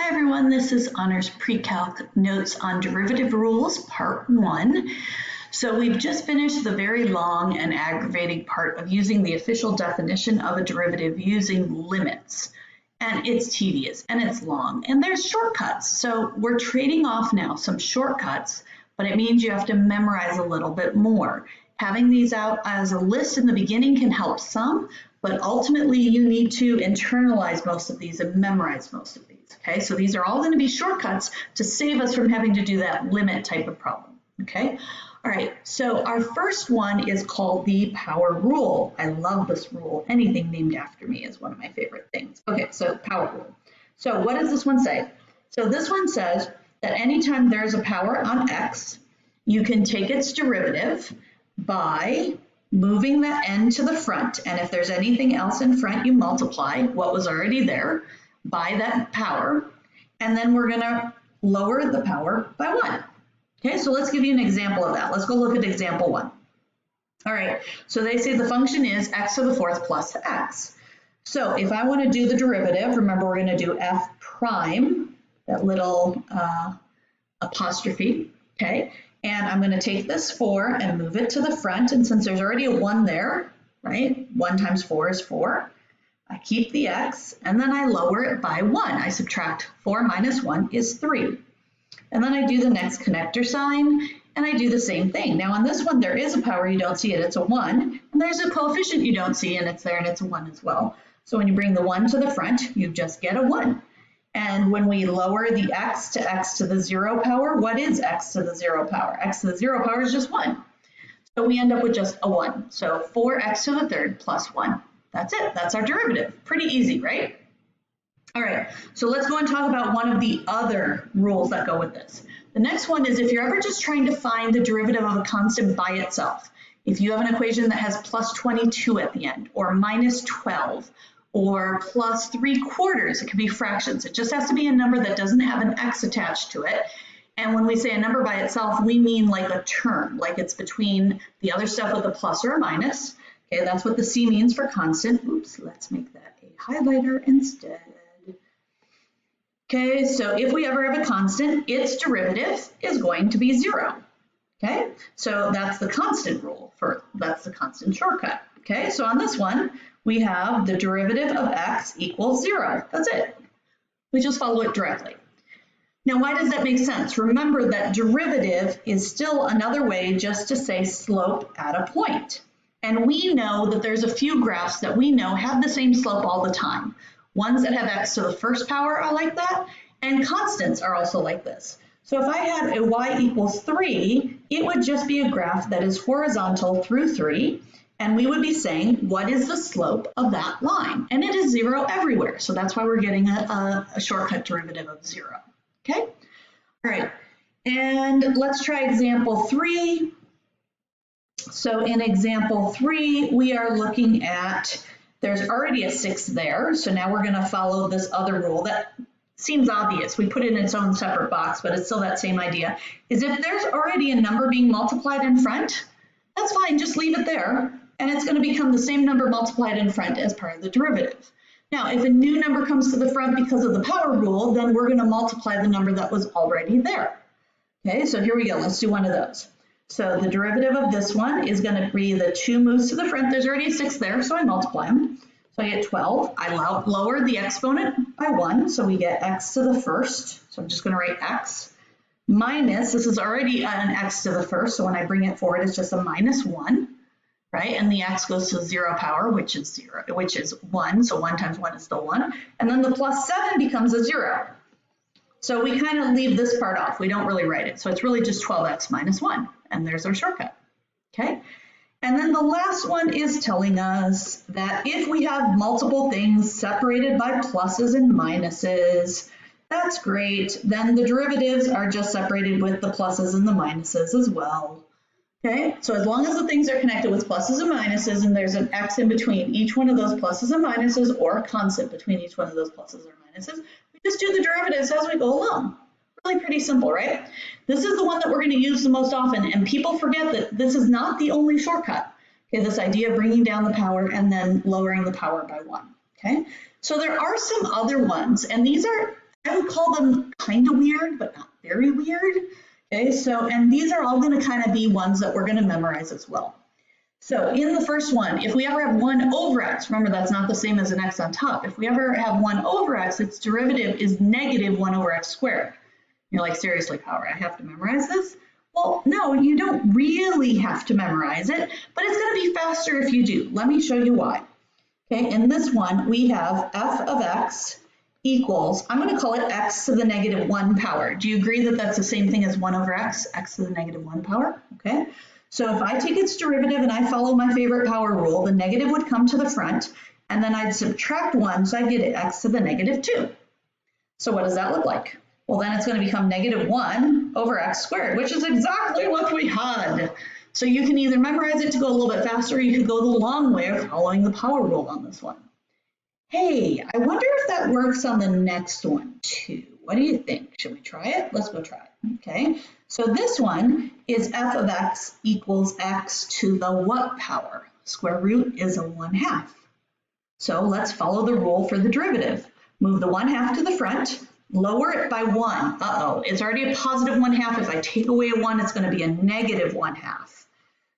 Hi everyone, this is Honors Pre-Calc Notes on Derivative Rules, Part 1. So we've just finished the very long and aggravating part of using the official definition of a derivative using limits. And it's tedious and it's long and there's shortcuts. So we're trading off now some shortcuts, but it means you have to memorize a little bit more. Having these out as a list in the beginning can help some, but ultimately you need to internalize most of these and memorize most of these. Okay, so these are all going to be shortcuts to save us from having to do that limit type of problem. Okay, all right, so our first one is called the power rule. I love this rule. Anything named after me is one of my favorite things. Okay, so power rule. So what does this one say? So this one says that anytime there's a power on x, you can take its derivative by moving the n to the front, and if there's anything else in front, you multiply what was already there by that power, and then we're going to lower the power by 1. Okay, so let's give you an example of that. Let's go look at example 1. All right, so they say the function is x to the fourth plus x. So if I want to do the derivative, remember we're going to do f prime, that little apostrophe, okay? And I'm going to take this 4 and move it to the front, and since there's already a 1 there, right, 1 times 4 is 4. I keep the x, and then I lower it by 1. I subtract 4 minus 1 is 3. And then I do the next connector sign, and I do the same thing. Now on this one, there is a power, you don't see it, it's a 1. And there's a coefficient you don't see, and it's there, and it's a 1 as well. So when you bring the 1 to the front, you just get a 1. And when we lower the x to the 0 power, what is x to the 0 power? X to the 0 power is just 1. So we end up with just a 1. So 4x to the third plus 1. That's it. That's our derivative. Pretty easy, right? All right, so let's go and talk about one of the other rules that go with this. The next one is if you're ever just trying to find the derivative of a constant by itself, if you have an equation that has plus 22 at the end, or minus 12, or plus 3/4, it could be fractions. It just has to be a number that doesn't have an x attached to it. And when we say a number by itself, we mean like a term, like it's between the other stuff with a plus or a minus. Okay, that's what the C means for constant. Oops, let's make that a highlighter instead. Okay, so if we ever have a constant, its derivative is going to be 0. Okay, so that's the constant rule, that's the constant shortcut. Okay, so on this one, we have the derivative of x equals 0. That's it. We just follow it directly. Now, why does that make sense? Remember that derivative is still another way just to say slope at a point. And we know that there's a few graphs that we know have the same slope all the time. Ones that have x to the first power are like that, and constants are also like this. So if I had a y equals 3, it would just be a graph that is horizontal through 3, and we would be saying, what is the slope of that line? And it is 0 everywhere, so that's why we're getting a shortcut derivative of 0. Okay? All right, and let's try example 3. So in example 3, we are looking at, there's already a 6 there, so now we're going to follow this other rule that seems obvious. We put it in its own separate box, but it's still that same idea, is if there's already a number being multiplied in front, that's fine, just leave it there, and it's going to become the same number multiplied in front as part of the derivative. Now, if a new number comes to the front because of the power rule, then we're going to multiply the number that was already there. Okay, so here we go. Let's do one of those. So the derivative of this one is going to be the 2 moves to the front. There's already a 6 there, so I multiply them. So I get 12. I lower the exponent by 1, so we get x to the first. So I'm just going to write x minus, this is already an x to the first, so when I bring it forward, it's just a minus 1, right? And the x goes to the 0 power, which is 1, so 1 times 1 is still 1. And then the plus 7 becomes a 0. So we kind of leave this part off. We don't really write it. So it's really just 12x minus 1. And there's our shortcut. Okay. And then the last one is telling us that if we have multiple things separated by pluses and minuses, that's great. Then the derivatives are just separated with the pluses and the minuses as well. Okay. So as long as the things are connected with pluses and minuses and there's an x in between each one of those pluses and minuses or a constant between each one of those pluses or minuses, just do the derivatives as we go along. Really pretty simple, right? This is the one that we're going to use the most often, and people forget that this is not the only shortcut. Okay, this idea of bringing down the power and then lowering the power by 1. Okay, so there are some other ones, and these are I would call them kind of weird, but not very weird. Okay, so, and these are all going to kind of be ones that we're going to memorize as well. So in the first one, if we ever have 1 over x, remember that's not the same as an x on top. If we ever have 1 over x, its derivative is negative 1 over x squared. You're like, seriously, Power, I have to memorize this? Well, no, you don't really have to memorize it, but it's going to be faster if you do. Let me show you why. Okay, in this one, we have f of x equals, I'm going to call it x to the negative 1 power. Do you agree that that's the same thing as 1 over x, x to the negative 1 power? Okay. So if I take its derivative and I follow my favorite power rule, the negative would come to the front, and then I'd subtract 1, so I get x to the negative 2. So what does that look like? Well, then it's going to become negative 1 over x squared, which is exactly what we had. So you can either memorize it to go a little bit faster, or you could go the long way of following the power rule on this one. Hey, I wonder if that works on the next one too. What do you think? Should we try it? Let's go try it. Okay, so this one is f of x equals x to the what power? Square root is a 1/2. So let's follow the rule for the derivative. Move the 1/2 to the front, lower it by 1. Uh-oh, it's already a positive 1/2. If I take away a 1, it's going to be a negative 1/2.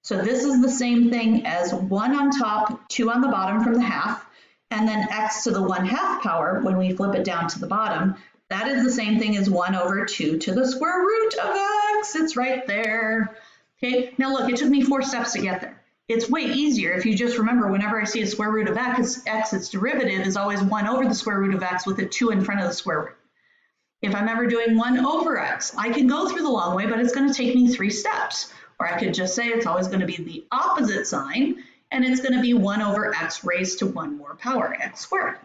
So this is the same thing as 1 on top, 2 on the bottom from the half, and then x to the 1/2 power when we flip it down to the bottom. That is the same thing as 1 over 2 to the square root of x. It's right there. Okay, now look, it took me 4 steps to get there. It's way easier if you just remember whenever I see a square root of x, its derivative is always 1 over the square root of x with a 2 in front of the square root. If I'm ever doing 1 over x, I can go through the long way, but it's going to take me 3 steps. Or I could just say it's always going to be the opposite sign, and it's going to be 1 over x raised to 1 more power, x squared.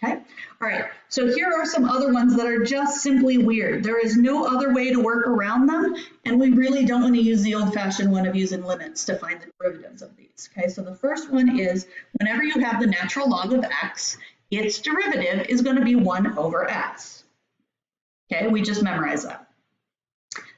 Okay, all right, so here are some other ones that are just simply weird. There is no other way to work around them, and we really don't want to use the old-fashioned one of using limits to find the derivatives of these. Okay, so the first one is whenever you have the natural log of x, its derivative is going to be 1 over x. Okay, we just memorized that.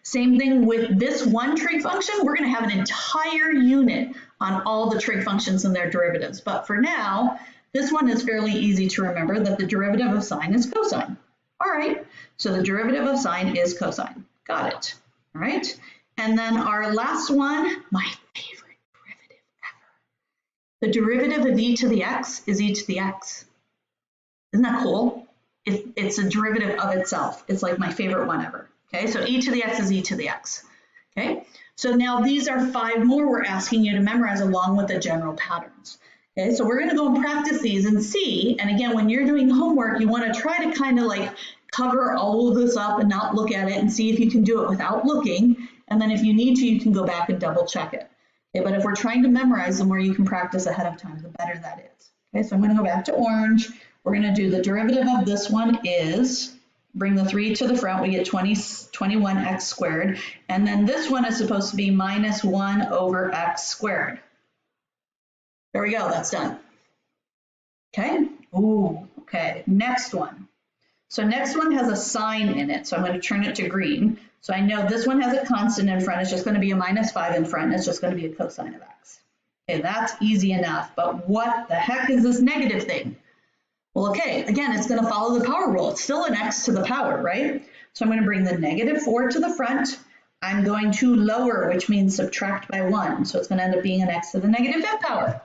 Same thing with this one trig function. We're going to have an entire unit on all the trig functions and their derivatives, but for now, this one is fairly easy to remember that the derivative of sine is cosine. All right, so the derivative of sine is cosine. Got it. All right, and then our last one, my favorite derivative ever. The derivative of e to the x is e to the x. Isn't that cool? It's a derivative of itself. It's like my favorite one ever. Okay, so e to the x is e to the x. Okay, so now these are 5 more we're asking you to memorize along with the general patterns. Okay, so we're going to go and practice these and see, and again, when you're doing homework, you want to try to kind of like cover all of this up and not look at it and see if you can do it without looking, and then if you need to, you can go back and double check it. Okay, but if we're trying to memorize, the more you can practice ahead of time, the better that is. Okay, so I'm going to go back to orange. We're going to do the derivative of this one is, bring the 3 to the front, we get 21x squared, and then this one is supposed to be minus 1 over x squared. There we go, that's done. Okay, ooh, okay, next one. So next one has a sign in it, so I'm going to turn it to green. So I know this one has a constant in front, it's just going to be a minus 5 in front, and it's just going to be a cosine of x. Okay, that's easy enough, but what the heck is this negative thing? Well, okay, again, it's going to follow the power rule. It's still an x to the power, right? So I'm going to bring the negative 4 to the front. I'm going to lower, which means subtract by 1. So it's going to end up being an x to the negative 5th power.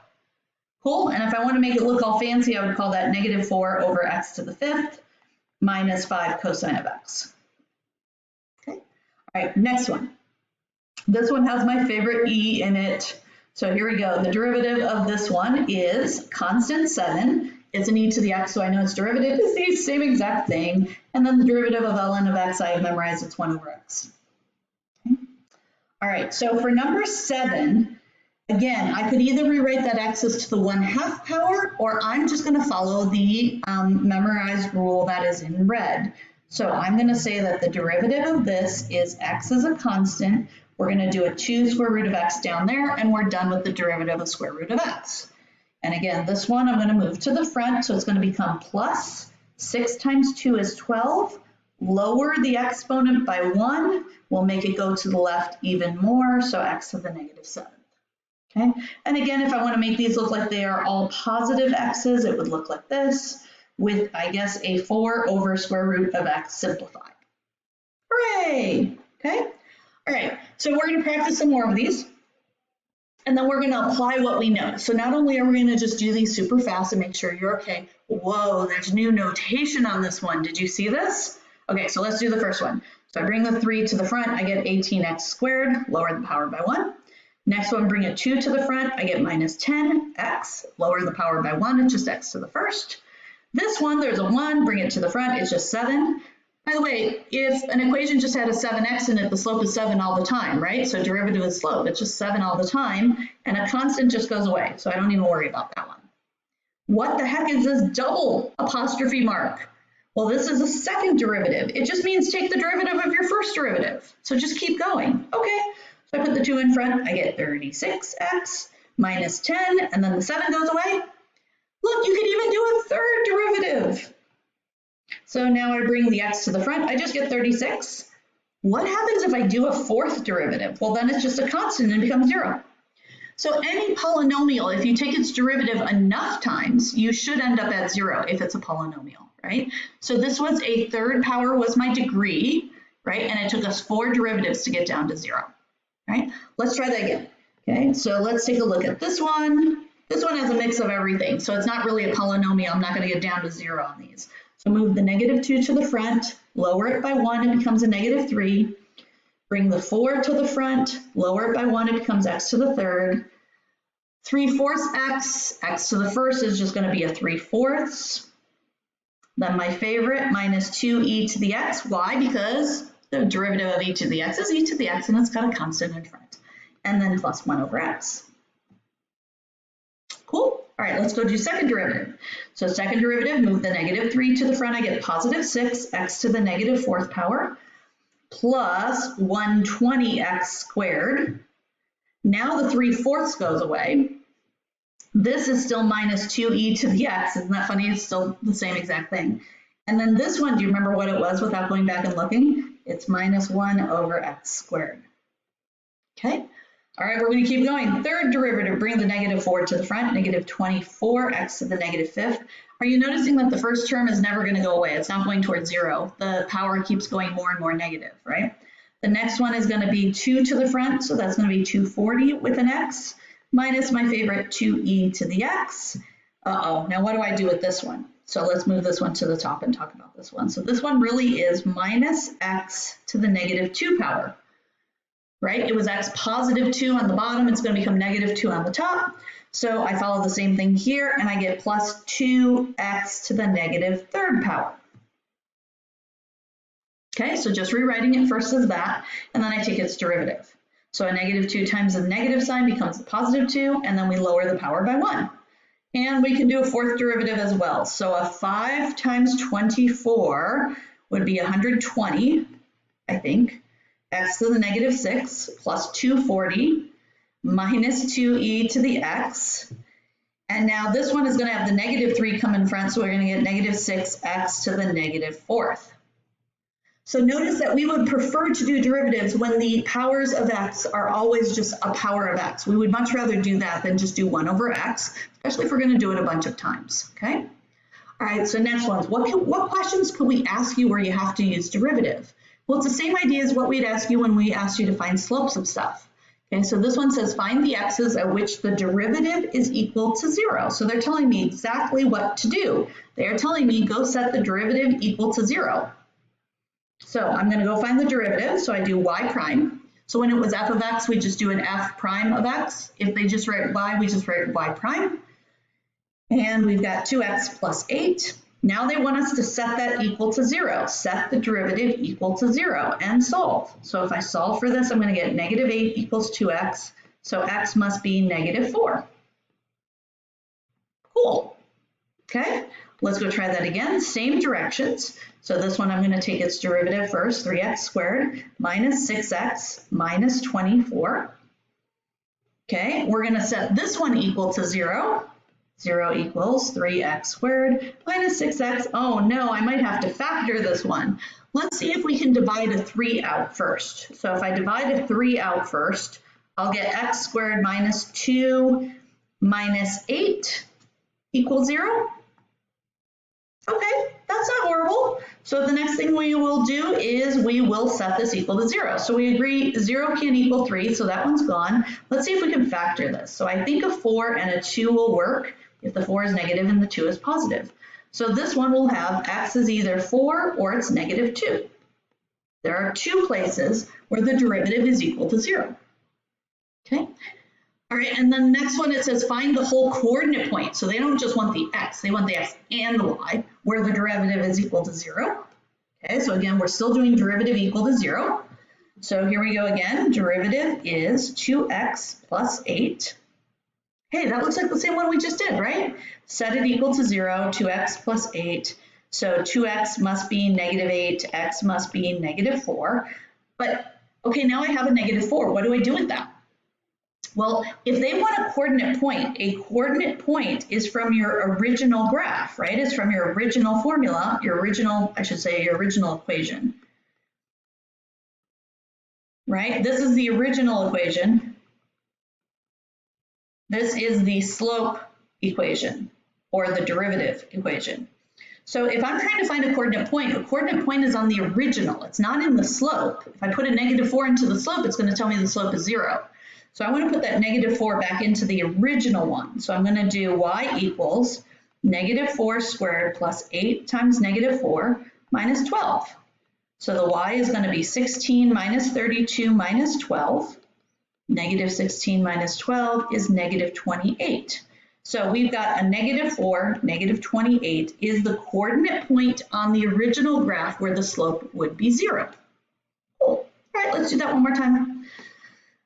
Cool, and if I want to make it look all fancy, I would call that negative 4 over x to the 5th minus 5 cosine of x. Okay, all right, next one. This one has my favorite e in it. So here we go. The derivative of this one is constant 7. It's an e to the x, so I know its derivative is the same exact thing. And then the derivative of ln of x, I have memorized it's 1 over x. Okay. All right, so for number 7, again, I could either rewrite that x as to the 1/2 power, or I'm just going to follow the memorized rule that is in red. So I'm going to say that the derivative of this is x as a constant. We're going to do a 2 square root of x down there, and we're done with the derivative of square root of x. And again, this one I'm going to move to the front, so it's going to become plus 6 times 2 is 12. Lower the exponent by 1. We'll make it go to the left even more, so x to the negative 7. Okay, and again, if I want to make these look like they are all positive x's, it would look like this. with, I guess, a 4 over square root of x simplified. Hooray! Okay. All right. So we're going to practice some more of these. And then we're going to apply what we know. So not only are we going to just do these super fast and make sure you're okay. Whoa, there's new notation on this one. Did you see this? Okay, so let's do the first one. So I bring the 3 to the front, I get 18x squared, lower the power by 1. Next one, bring a 2 to the front, I get minus 10x, lower the power by 1, it's just x to the first. This one, there's a 1, bring it to the front, it's just 7. By the way, if an equation just had a 7x in it, the slope is 7 all the time, right? So derivative of slope, it's just 7 all the time, and a constant just goes away, so I don't even worry about that one. What the heck is this double apostrophe mark? Well, this is a second derivative. It just means take the derivative of your first derivative. So just keep going. Okay, so I put the 2 in front, I get 36x minus 10, and then the 7 goes away. Look, you can even do a third derivative. So now I bring the x to the front, I just get 36. What happens if I do a fourth derivative? Well, then it's just a constant and becomes 0. So any polynomial, if you take its derivative enough times, you should end up at 0 if it's a polynomial, right? So this was a third power was my degree, right? And it took us 4 derivatives to get down to 0, right? Let's try that again, okay? So let's take a look at this one. This one has a mix of everything, so it's not really a polynomial. I'm not going to get down to 0 on these. So move the negative 2 to the front, lower it by 1, it becomes a negative 3. Bring the 4 to the front, lower it by 1, it becomes x to the third. 3/4 x, x to the first is just going to be a 3/4. Then my favorite, minus 2e to the x. Why? Because the derivative of e to the x is e to the x, and it's got a constant in front. And then plus 1 over x. Cool. All right, let's go do second derivative. So second derivative, move the negative 3 to the front, I get positive 6, x to the negative 4th power, plus 120x squared. Now the 3/4 goes away. This is still minus 2e to the x. Isn't that funny? It's still the same exact thing. And then this one, do you remember what it was without going back and looking? It's minus 1 over x squared. Okay. All right, we're going to keep going. Third derivative, bring the negative 4 to the front, negative 24x to the negative 5th. Are you noticing that the first term is never going to go away? It's not going towards 0. The power keeps going more and more negative, right? The next one is going to be 2 to the front, so that's going to be 240 with an x, minus my favorite 2e to the x. Uh-oh, now what do I do with this one? So let's move this one to the top and talk about this one. So this one really is minus x to the negative 2 power. Right? It was x positive 2 on the bottom. It's going to become negative 2 on the top. So I follow the same thing here, and I get plus 2x to the negative 3rd power. Okay, so just rewriting it first as that, and then I take its derivative. So a negative 2 times the negative sign becomes a positive 2, and then we lower the power by 1. And we can do a fourth derivative as well. So a 5 times 24 would be 120, I think. X to the negative 6 plus 240 minus 2e to the x. And now this one is going to have the negative 3 come in front, so we're going to get negative 6x to the negative 4th. So notice that we would prefer to do derivatives when the powers of x are always just a power of x. We would much rather do that than just do 1 over x, especially if we're going to do it a bunch of times, okay? All right, so next ones. What questions could we ask you where you have to use derivative? Well, it's the same idea as what we'd ask you when we asked you to find slopes of stuff. Okay, so this one says find the x's at which the derivative is equal to 0. So they're telling me exactly what to do. They are telling me go set the derivative equal to 0. So I'm going to go find the derivative. So I do y prime. So when it was f of x, we just do an f prime of x. If they just write y, we just write y prime. And we've got 2x plus 8. Now they want us to set that equal to 0. Set the derivative equal to 0 and solve. So if I solve for this, I'm going to get negative 8 equals 2x. So x must be negative 4. Cool. Okay, let's go try that again. Same directions. So this one I'm going to take its derivative first, 3x squared minus 6x minus 24. Okay, we're going to set this one equal to 0. 0 equals 3x squared minus 6x. Oh no, I might have to factor this one. Let's see if we can divide a 3 out first. So if I divide a 3 out first, I'll get x squared minus 2 minus 8 equals 0. Okay, that's not horrible. So the next thing we will do is we will set this equal to 0. So we agree 0 can't equal 3, so that one's gone. Let's see if we can factor this. So I think a 4 and a 2 will work if the 4 is negative and the 2 is positive. So this one will have x is either 4 or it's negative 2. There are two places where the derivative is equal to 0. Okay. All right, and then the next one, it says find the whole coordinate point. So they don't just want the x, they want the x and the y, where the derivative is equal to 0. Okay, so again, we're still doing derivative equal to 0. So here we go again, derivative is 2x plus 8. Hey, that looks like the same one we just did, right? Set it equal to 0, 2x plus 8. So 2x must be negative 8, x must be negative 4. But, okay, now I have a negative 4. What do I do with that? Well, if they want a coordinate point is from your original graph, right? It's from your original formula, your original equation, right? This is the original equation. This is the slope equation or the derivative equation. So if I'm trying to find a coordinate point is on the original. It's not in the slope. If I put a negative 4 into the slope, it's going to tell me the slope is 0. So I want to put that negative 4 back into the original one. So I'm going to do y equals negative 4 squared plus 8 times negative 4 minus 12. So the y is going to be 16 minus 32 minus 12. Negative 16 minus 12 is negative 28. So we've got a negative 4, negative 28 is the coordinate point on the original graph where the slope would be 0. Cool. All right, let's do that one more time.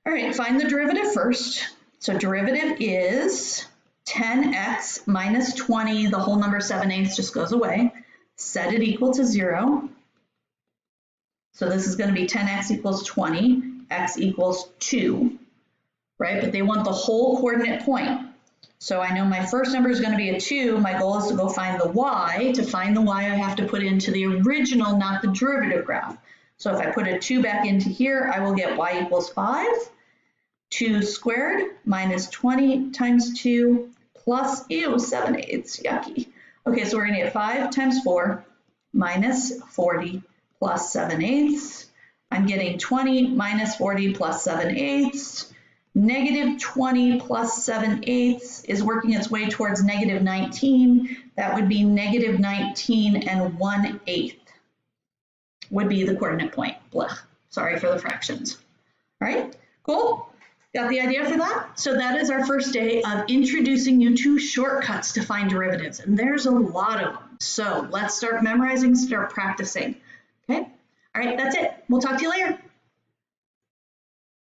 All right, find the derivative first. So derivative is 10x minus 20, the whole number 7/8 just goes away. Set it equal to 0. So this is going to be 10x equals 20, x equals 2, right? But they want the whole coordinate point. So I know my first number is going to be a 2. My goal is to go find the y. To find the y, I have to put into the original, not the derivative graph. So if I put a 2 back into here, I will get y equals 5. 2 squared minus 20 times 2 plus, 7/8, yucky. Okay, so we're going to get 5 times 4 minus 40 plus 7/8. I'm getting 20 minus 40 plus 7/8. Negative 20 plus 7/8 is working its way towards negative 19. That would be negative 19 and 1/8 would be the coordinate point. Blah. Sorry for the fractions. All right, cool. Got the idea for that? So that is our first day of introducing you to shortcuts to find derivatives, and there's a lot of them. So let's start memorizing, start practicing. Okay? All right, that's it. We'll talk to you later.